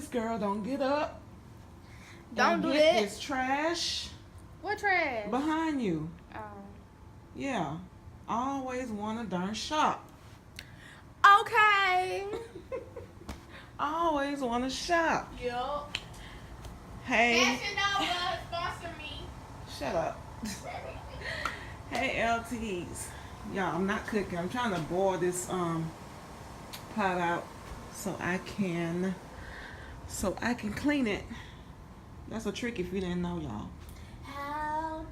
this, girl. Don't get up. Don't do get that. This trash. What trash? Behind you. Oh. Yeah. Always want to darn shop. Okay. Always want to shop. Yup. Hey. Fashion Nova, sponsor me. Shut up. Hey, LTs. Y'all, I'm not cooking. I'm trying to boil this pot out so I can clean it. That's a trick if you didn't know, y'all.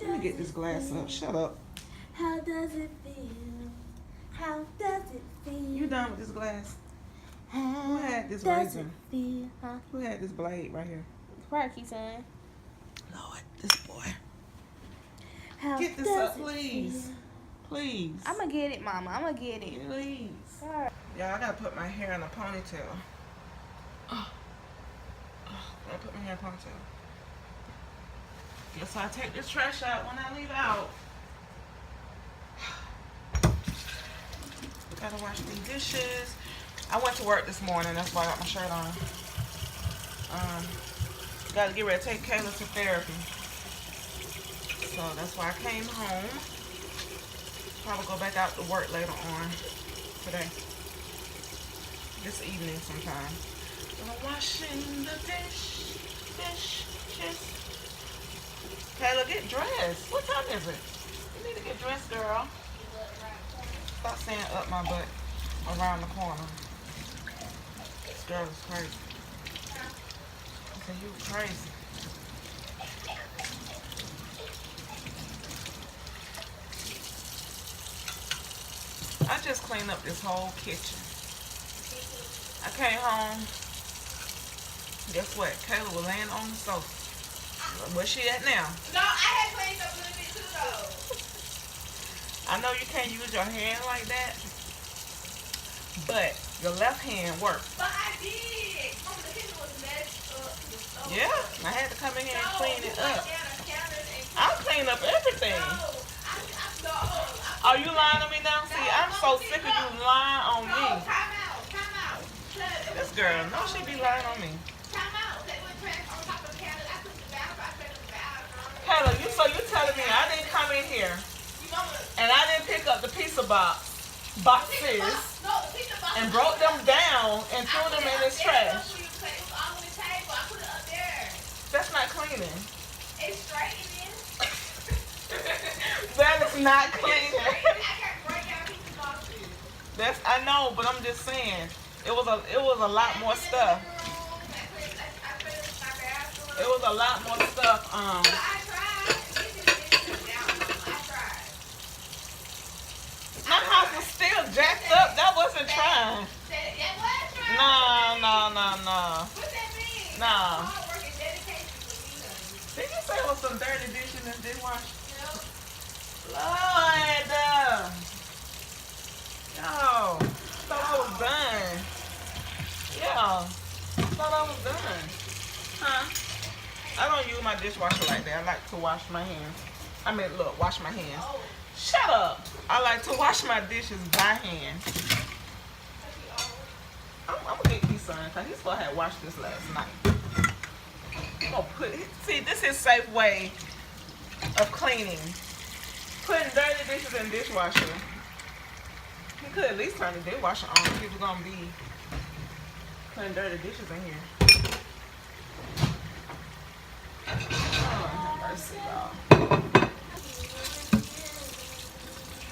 Let me get this glass up. Shut up. How does it feel? How does it feel? You done with this glass? How Who had this does razor? it feel? Huh? Who had this blade right here? Probably Keason. Lord, this boy. How Get this does up, it please. feel? Please. I'ma get it, Mama. I'ma get it. Please. Alright. Y'all, I gotta put my hair in a ponytail. I gotta put my hair in a ponytail. Guess I'll take this trash out when I leave out. Gotta wash these dishes. I went to work this morning, that's why I got my shirt on. Gotta get ready to take Khayla to therapy. So that's why I came home. Probably go back out to work later on today. This evening sometime. I'm washing the dishes. Khayla, get dressed. What time is it? You need to get dressed, girl. Stop saying up my butt around the corner. This girl is crazy. I said, you crazy. I just cleaned up this whole kitchen. I came home. Guess what? Khayla was laying on the sofa. Where's she at now? No, I had cleaned up a little bit too, though. I know you can't use your hand like that, but your left hand works. But I did. Mama, the kitchen was messed up. Yeah, I had to come in here and clean it up. I I'll clean up everything. Are you lying on me now? See, I'm so sick of you lying on me. Time out. This girl, no, she be lying on me. Time out. They went trash on top of the counter. I took the bathroom. I took the bathroom. Khayla, you telling me I didn't come in here and I didn't pick up the pizza boxes and broke them down and threw them in this trash. That's not cleaning. It's straightening. That is not cleaning. That's, I know, but I'm just saying it was a lot more stuff. It was a lot more stuff. My house was still jacked up. That wasn't trying. No. What that mean? Nah. Hard work and dedication for me. Did you say it was some dirty dishes in the dishwasher? Yep. Lord. Yo. Thought I was done. Yeah. Thought I was done. Huh? I don't use my dishwasher like that. I like to wash my hands. I mean, look, wash my hands. Shut up. I like to wash my dishes by hand. I'm gonna get Keason because he's supposed to have washed this last night. I'm gonna see, this is a safe way of cleaning. Putting dirty dishes in the dishwasher. You could at least turn the dishwasher on if people gonna be putting dirty dishes in here. Oh, have mercy, y'all.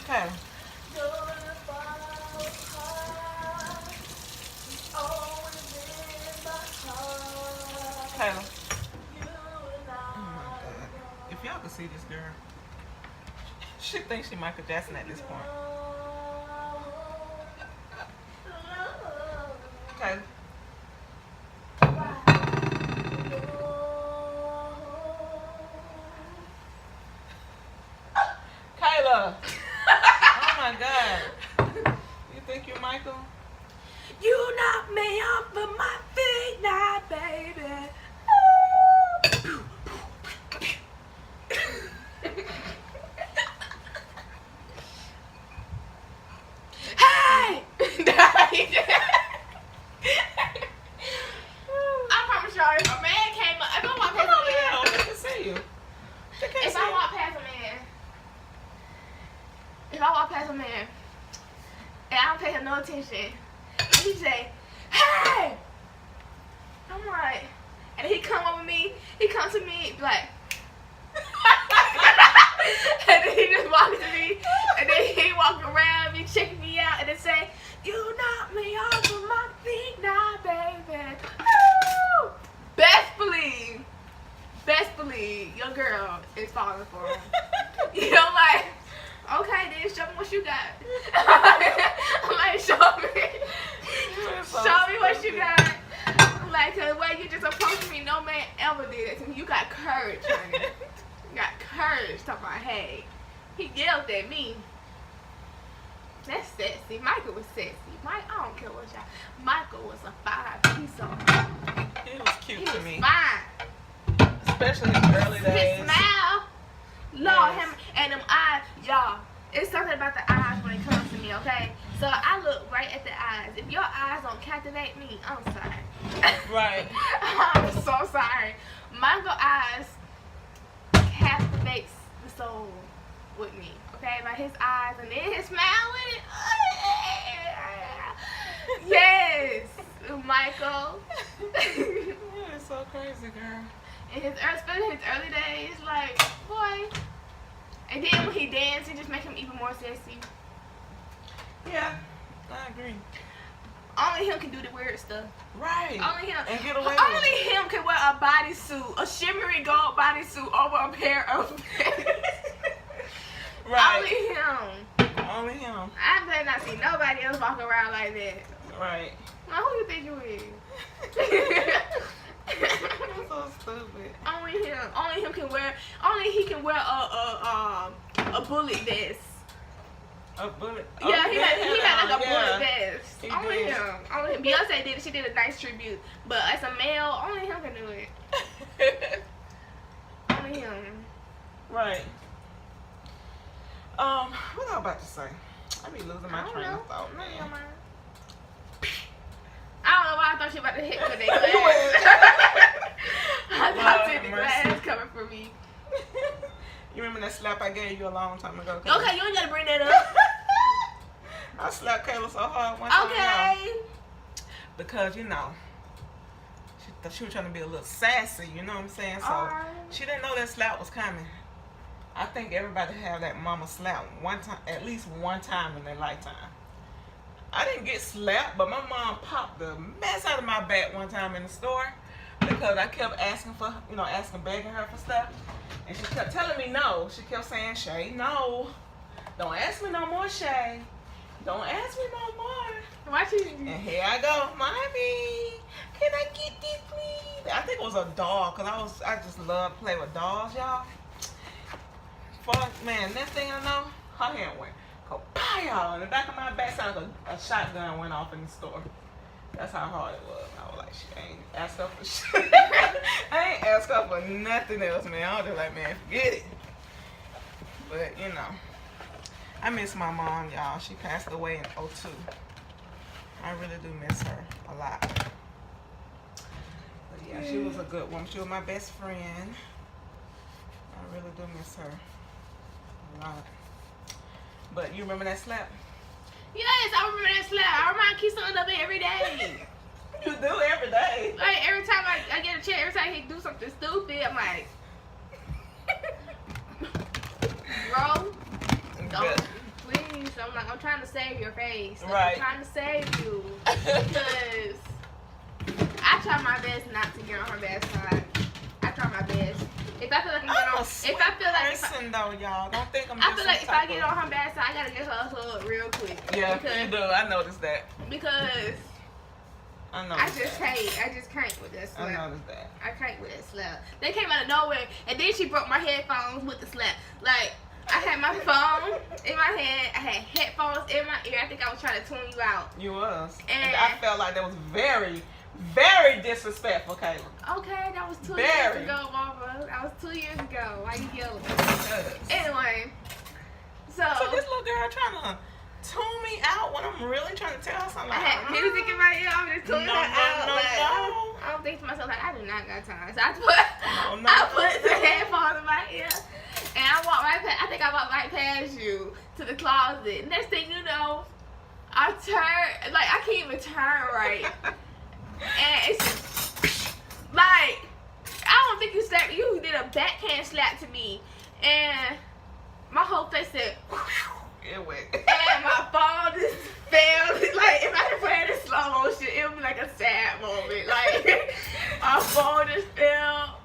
Okay. Khayla. Oh my God. If y'all could see this girl, she thinks she Michael Jackson at this point. Okay. Khayla. Oh my God. You think you're Michael? You knock me off of my feet now, baby. Hey! I conversation. And he say, hey! I'm like, and he come over me. He comes to me like, and then he just walks to me, and then he walk around me, checking me out, and then say, you knock me off of my feet now, baby. Woo! Best believe, your girl is falling for him. You know, like, okay, then show me what you got. I'm like, show me what you got. I'm like, cause the way you just approached me, no man ever did it to me. You got courage, honey. You got courage. Talking about, hey, he yelled at me. That's sexy. Michael was sexy. I don't care what y'all. Michael was a 5-piece on. He was cute to me. He was fine. Especially in the early days. His smile. Lord, Yes. him and them eyes. Y'all, it's something about the eyes when it comes to me, okay? So I look right at the eyes. If your eyes don't captivate me, I'm sorry. Right. I'm so sorry. Michael eyes captivates the soul with me, okay? By his eyes and then his smile with it. Yes, Michael. Yeah, it's so crazy, girl. In especially his early days, like, boy. And then when he danced, it just make him even more sexy. Yeah, I agree. Only him can do the weird stuff. Right. Only him. And get away with Only it. him can wear a bodysuit, a shimmery gold bodysuit over a pair of pants. Right. Only him. Only him. I better not see nobody else walking around like that. Right. Now, who you think you is? You're so stupid. Only him. Only him can wear. Only he can wear a bullet vest. A bullet. Yeah, Oh, he had like a bullet yeah. vest. He Only did. him. Only him. Beyonce did it. She did a nice tribute. But as a male, only him can do it. Only him. Right. What was I about to say? I be losing my train of thought, None of your man. mind. I don't know why I thought she was about to hit me with that glass. I thought Lord the mercy. glass coming for me. You remember that slap I gave you a long time ago? Okay, you ain't gotta bring that up. I slapped Khayla so hard one time. y'all. Okay. Because, you know, she was trying to be a little sassy, you know what I'm saying? So Alright. she didn't know that slap was coming. I think everybody have that mama slap one time, at least one time in their lifetime. I didn't get slapped, but my mom popped the mess out of my back one time in the store because I kept asking for, begging her for stuff. And she kept telling me no. She kept saying, Shay, no. Don't ask me no more, Shay. Don't ask me no more. Why she? And here I go, Mommy, can I get this, please? I think it was a doll, because I just love to play with dolls, y'all. Fuck, man, next thing I know, her hand went ka-pow! In the back of my back sounded like a shotgun went off in the store. That's how hard it was. I was like, shit, I ain't asked her for shit. I ain't asked her for nothing else, man. I was just like, man, forget it. But, I miss my mom, y'all. She passed away in 2002. I really do miss her a lot. But yeah, she was a good woman. She was my best friend. I really do miss her a lot. But you remember that slap? Yes, I remember that slap. I remind Keason of it every day. You do every day. Like every time I get a chance, every time he do something stupid, I'm like, bro, don't, please. I'm trying to save your face. Like, Right. I'm trying to save you because I try my best not to get on her bad side. I try my best. If I feel like I'm getting I'm on, a sweet person, though, y'all. Don't think I'm just I feel like if I get on. on her bad side, I gotta get her hug real quick. Yeah, because, you do. I noticed that. Because I I noticed just that. can't. I just can't with that slap. I noticed that. I can't with that slap. They came out of nowhere, and then she broke my headphones with the slap. Like, I had my phone in my hand, I had headphones in my ear. I think I was trying to tune you out. You was. And I felt like that was very, very disrespectful, Khayla. Okay, that was 2 Very. years ago, Mama. That was 2 years ago. Why you yelling? Anyway, so this little girl trying to tune me out when I'm really trying to tell her something. I had music in my ear. I'm just tuning her out. No. I don't think to myself like I do not got time. So I put the headphones in my ear, and I walked right past. I think I walked right past you to the closet. Next thing you know, I turn, like, I can't even turn right. And it's like, I don't think you slapped, you did a backhand slap to me. And my whole face said, It went. and my phone just fell. Like, if I put it in slow motion, it would be like a sad moment. Like, my phone just fell.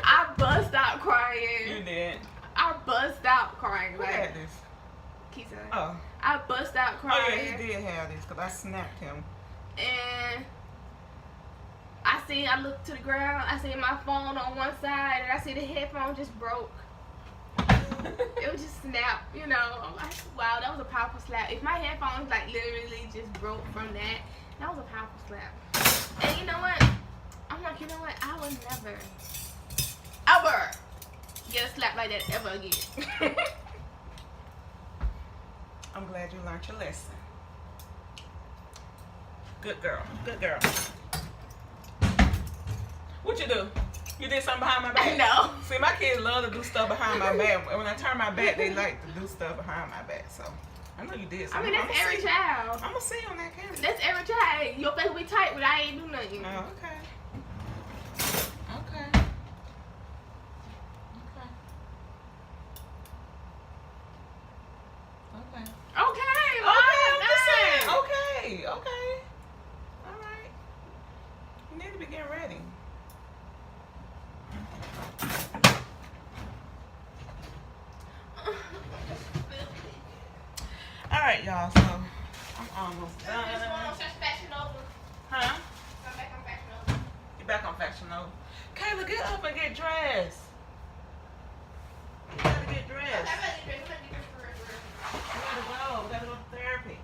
I bust out crying. You did. I bust out crying. Who Like, had this? Keason. Oh. I bust out Oh crying. yeah, he did have this because I snapped him. And I looked to the ground. I see my phone on one side, and I see the headphone just broke. It was just snap, you know. I'm like, wow, that was a powerful slap. If my headphones like literally just broke from that, that was a powerful slap. And you know what? I'm like, you know what? I would never, ever get a slap like that ever again. I'm glad you learned your lesson. Good girl. Good girl. What you do? You did something behind my back? No. See, my kids love to do stuff behind my back. When I turn my back, they like to do stuff behind my back. So, I know you did something. I mean, that's every child. I'm going to see you on that camera. That's every child. Your face will be tight, but I ain't do nothing. Oh, okay. Okay. Okay. Okay, Okay, Mom, I'm just saying. dang. Okay, okay. All right. You need to be getting ready. All right, y'all. So I'm almost done. Huh? Get back on Fashion Nova. Kayla, get up and get dressed. You gotta get dressed. We gotta go. We gotta go to therapy.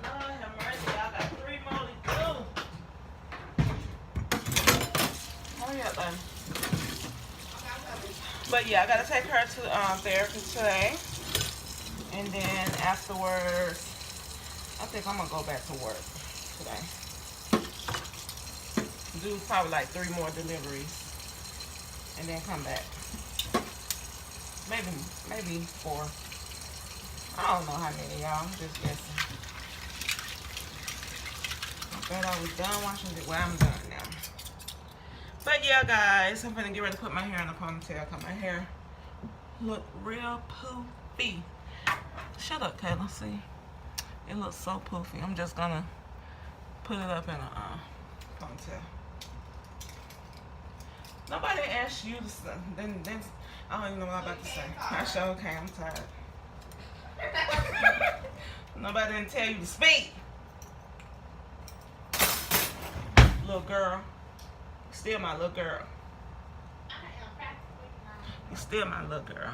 Lord have mercy. I got 3 more to do. Hurry up, baby. But yeah, I gotta take her to therapy today. And then afterwards, I think I'm gonna go back to work today. Do probably like 3 more deliveries. And then come back. Maybe 4. I don't know how many, y'all. I'm just guessing. I thought I was done washing it. Well, I'm done now. But yeah, guys, I'm gonna get ready to put my hair in a ponytail because my hair look real poofy. Shut up, Kayla. See, it looks so poofy. I'm just gonna put it up in a ponytail. Nobody asked you to say. Then I don't even know what I'm about to say. I sure okay. I'm tired. Nobody didn't tell you to speak, little girl. Still my little girl. You still my little girl.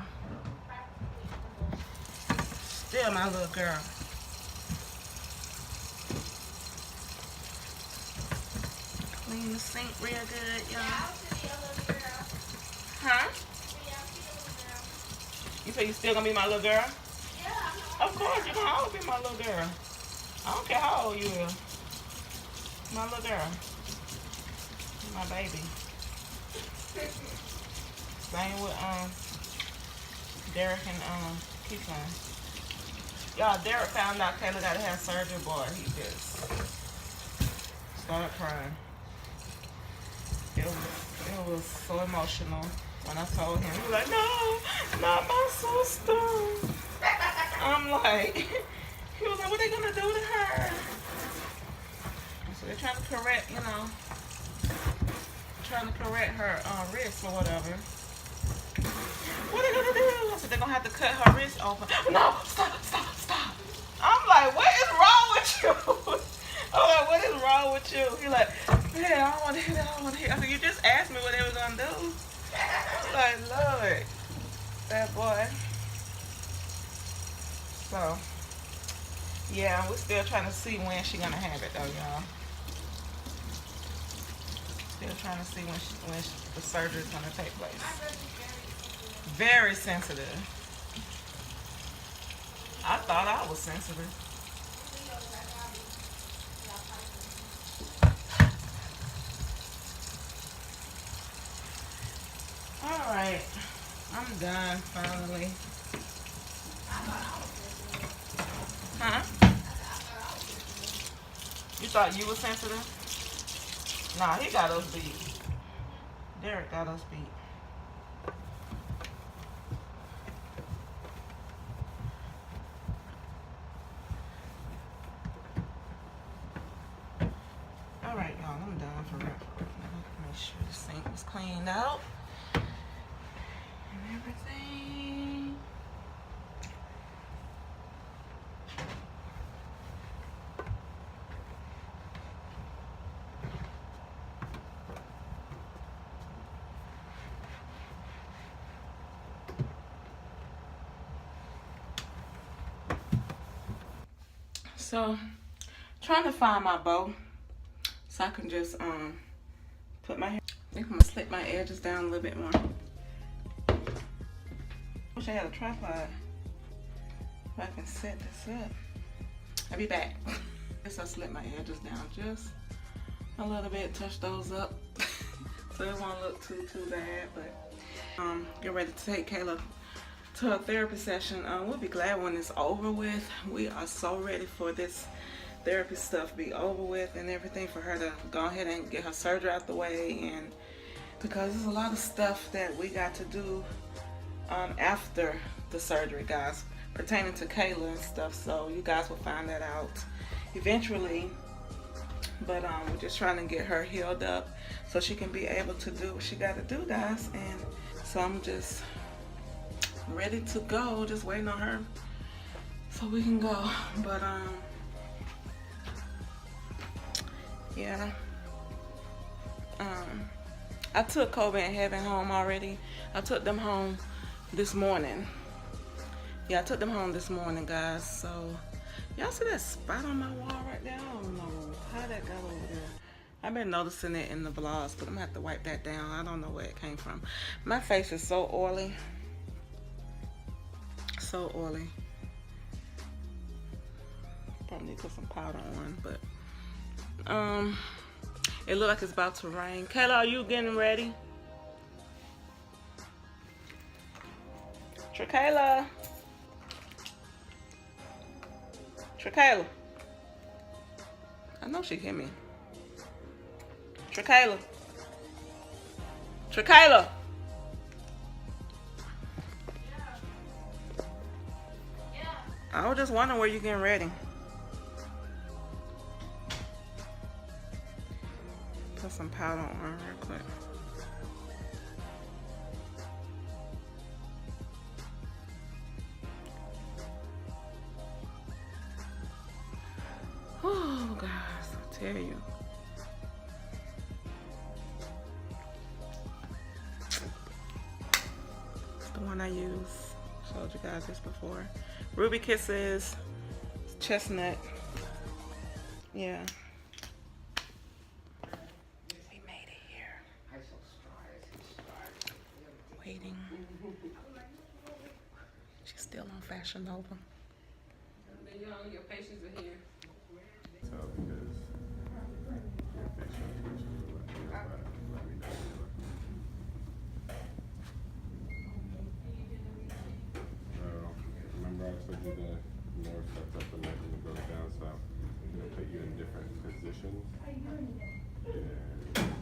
Still my little girl. Clean the sink real good, y'all. Huh? You say you still gonna be my little girl? Of course, you're gonna always be my little girl. I don't care how old you is. My little girl. My baby. Same with Derek and Keason. Y'all, Derek found out Khayla gotta have surgery, boy. He just started crying. It was so emotional when I told him. He was like, no, not my sister. I'm like, he was like, what are they gonna do to her? So they're trying to correct, you know, her wrist or whatever. What are they gonna do? I said they're gonna have to cut her wrist open. No, stop. I'm like, what is wrong with you? I'm like, what is wrong with you? He's like, yeah, I don't want to hear that. I don't want to hear. I said, you just asked me what they were gonna do. I'm like, Lord, that boy. So, yeah, we're still trying to see when she's gonna have it, though, y'all. Still trying to see when the surgery is gonna take place. Very sensitive. I thought I was sensitive. All right, I'm done finally. Huh? You thought you were sensitive? Nah, he got us beat. Derek got us beat. Alright, y'all, I'm done for real. Make sure the sink is cleaned out. And everything. So, trying to find my bow so I can just put my hair. I think I'm gonna slip my edges down a little bit more. Wish I had a tripod so I can set this up. I'll be back. Guess I slip my edges down just a little bit, touch those up so it won't look too bad. But get ready to take Khayla to a therapy session. We'll be glad when it's over with. We are so ready for this therapy stuff to be over with and everything, for her to go ahead and get her surgery out the way, and because there's a lot of stuff that we got to do after the surgery, guys, pertaining to Khayla and stuff. So you guys will find that out eventually, but we're just trying to get her healed up so she can be able to do what she got to do, guys. And so I'm just ready to go, just waiting on her so we can go. But yeah, I took Kobe and Heaven home already. I took them home this morning. Yeah, I took them home this morning, guys. So y'all see that spot on my wall right there? I don't know how that got over there. I've been noticing it in the vlogs, but I'm gonna have to wipe that down. I don't know where it came from. My face is so oily. So oily. Probably need to put some powder on, but it look like it's about to rain. Khayla, are you getting ready? Khayla. Khayla. I know she hear me. Khayla. Khayla. I was just wondering where you getting ready. Put some powder on real quick. Oh, guys, I tell you. It's the one I use. Showed you guys this before. Ruby Kisses, chestnut. Yeah. We made it here. Waiting. She's still on Fashion Nova. Your patients are here. Remember I told you that Lord stepped up and let you go down south. He'll put you in different positions. Yeah.